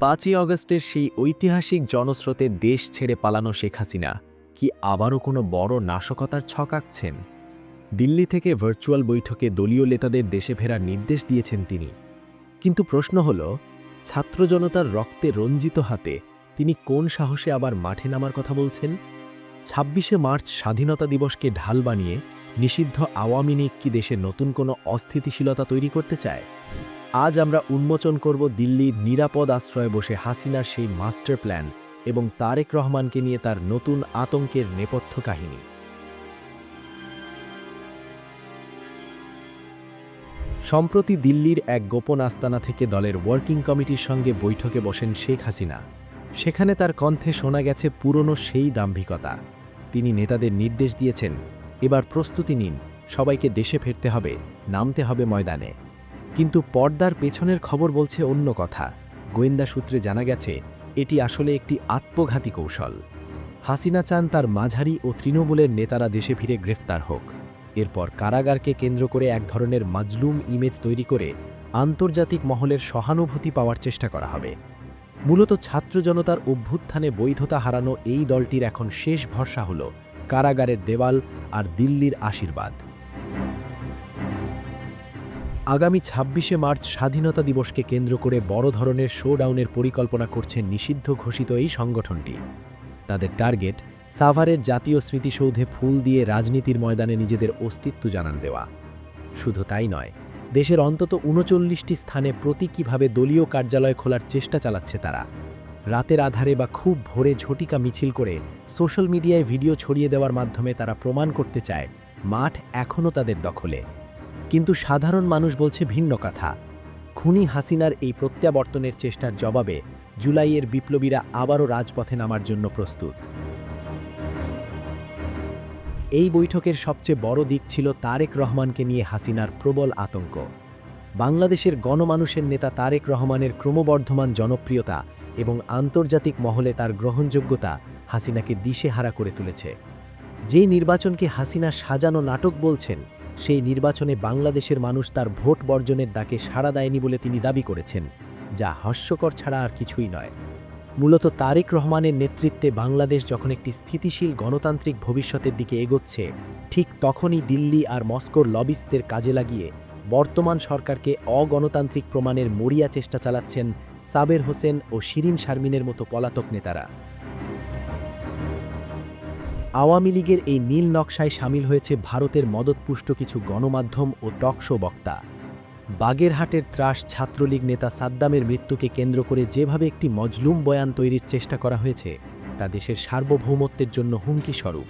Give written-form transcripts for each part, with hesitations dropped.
5ই আগস্টের সেই ঐতিহাসিক জনস্রোতে দেশ ছেড়ে পালানো শেখ হাসিনা কি আবারও কোনো বড় নাশকতার ছক আঁকছেন? দিল্লি থেকে ভার্চুয়াল বৈঠকে দলীয় নেতাদের দেশে ফেরার নির্দেশ দিয়েছেন তিনি। কিন্তু প্রশ্ন হল, ছাত্র জনতার রক্তে রঞ্জিত হাতে তিনি কোন সাহসে আবার মাঠে নামার কথা বলছেন? ২৬শে মার্চ স্বাধীনতা দিবসকে ঢাল বানিয়ে নিষিদ্ধ আওয়ামী লীগ কি দেশে নতুন কোনো অস্থিতিশীলতা তৈরি করতে চায়? আজ আমরা উন্মোচন করব দিল্লির নিরাপদ আশ্রয়ে বসে হাসিনার সেই মাস্টার প্ল্যান এবং তারেক রহমানকে নিয়ে তার নতুন আতঙ্কের নেপথ্য কাহিনী। সম্প্রতি দিল্লির এক গোপন আস্তানা থেকে দলের ওয়ার্কিং কমিটির সঙ্গে বৈঠকে বসেন শেখ হাসিনা। সেখানে তার কণ্ঠে শোনা গেছে পুরনো সেই দাম্ভিকতা। তিনি নেতাদের নির্দেশ দিয়েছেন, এবার প্রস্তুতি নিন, সবাইকে দেশে ফিরতে হবে, নামতে হবে ময়দানে। কিন্তু পর্দার পেছনের খবর বলছে অন্য কথা। গোয়েন্দা সূত্রে জানা গেছে এটি আসলে একটি আত্মঘাতী কৌশল। হাসিনা চান তার মাঝারি ও তৃণমূলের নেতারা দেশে ফিরে গ্রেফতার হোক। এরপর কারাগারকে কেন্দ্র করে এক ধরনের মাজলুম ইমেজ তৈরি করে আন্তর্জাতিক মহলের সহানুভূতি পাওয়ার চেষ্টা করা হবে। মূলত ছাত্র জনতার অভ্যুত্থানে বৈধতা হারানো এই দলটির এখন শেষ ভরসা হল কারাগারের দেওয়াল আর দিল্লির আশীর্বাদ। আগামী ২৬শে মার্চ স্বাধীনতা দিবসকে কেন্দ্র করে বড় ধরনের শোডাউনের পরিকল্পনা করছে নিষিদ্ধ ঘোষিত এই সংগঠনটি। তাদের টার্গেট সাভারের জাতীয় স্মৃতিসৌধে ফুল দিয়ে রাজনীতির ময়দানে নিজেদের অস্তিত্ব জানান দেওয়া। শুধু তাই নয়, দেশের অন্তত ৩৯টি স্থানে প্রতীকীভাবে দলীয় কার্যালয় খোলার চেষ্টা চালাচ্ছে তারা। রাতের আধারে বা খুব ভোরে ঝটিকা মিছিল করে সোশ্যাল মিডিয়ায় ভিডিও ছড়িয়ে দেওয়ার মাধ্যমে তারা প্রমাণ করতে চায় মাঠ এখনও তাদের দখলে। কিন্তু সাধারণ মানুষ বলছে ভিন্ন কথা। খুনি হাসিনার এই প্রত্যাবর্তনের চেষ্টার জবাবে জুলাইয়ের বিপ্লবীরা আবারও রাজপথে নামার জন্য প্রস্তুত। এই বৈঠকের সবচেয়ে বড় দিক ছিল তারেক রহমানকে নিয়ে হাসিনার প্রবল আতঙ্ক। বাংলাদেশের গণমানুষের নেতা তারেক রহমানের ক্রমবর্ধমান জনপ্রিয়তা এবং আন্তর্জাতিক মহলে তার গ্রহণযোগ্যতা হাসিনাকে দিশেহারা করে তুলেছে। যে নির্বাচনকে হাসিনা সাজানো নাটক বলছেন, সেই নির্বাচনে বাংলাদেশের মানুষ তার ভোট বর্জনের ডাকে সাড়া দেয়নি বলে তিনি দাবি করেছেন, যা হাস্যকর ছাড়া আর কিছুই নয়। মূলত তারেক রহমানের নেতৃত্বে বাংলাদেশ যখন একটি স্থিতিশীল গণতান্ত্রিক ভবিষ্যতের দিকে এগোচ্ছে, ঠিক তখনই দিল্লি আর মস্কোর লবিস্টদের কাজে লাগিয়ে বর্তমান সরকারকে অগণতান্ত্রিক প্রমাণের মরিয়া চেষ্টা চালাচ্ছেন সাবের হোসেন ও শিরিন শারমিনের মতো পলাতক নেতারা। আওয়ামী লীগের এই নীল নকশায় সামিল হয়েছে ভারতের মদতপুষ্ট কিছু গণমাধ্যম ও টকশো বক্তা। বাগেরহাটের ত্রাস ছাত্রলীগ নেতা সাদ্দামের মৃত্যুকে কেন্দ্র করে যেভাবে একটি মজলুম বয়ান তৈরির চেষ্টা করা হয়েছে, তা দেশের সার্বভৌমত্বের জন্য হুমকি স্বরূপ।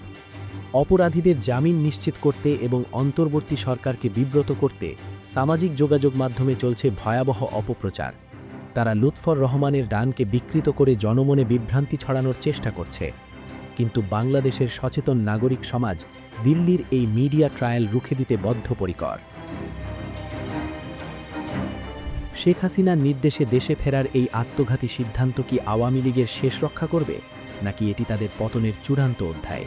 অপরাধীদের জামিন নিশ্চিত করতে এবং অন্তর্বর্তী সরকারকে বিব্রত করতে সামাজিক যোগাযোগ মাধ্যমে চলছে ভয়াবহ অপপ্রচার। তারা লুৎফর রহমানের ডানকে বিকৃত করে জনমনে বিভ্রান্তি ছড়ানোর চেষ্টা করছে। কিন্তু বাংলাদেশের সচেতন নাগরিক সমাজ দিল্লির এই মিডিয়া ট্রায়াল রুখে দিতে বদ্ধপরিকর। শেখ হাসিনার নির্দেশে দেশে ফেরার এই আত্মঘাতী সিদ্ধান্ত কি আওয়ামী লীগের শেষ রক্ষা করবে, নাকি এটি তাদের পতনের চূড়ান্ত অধ্যায়?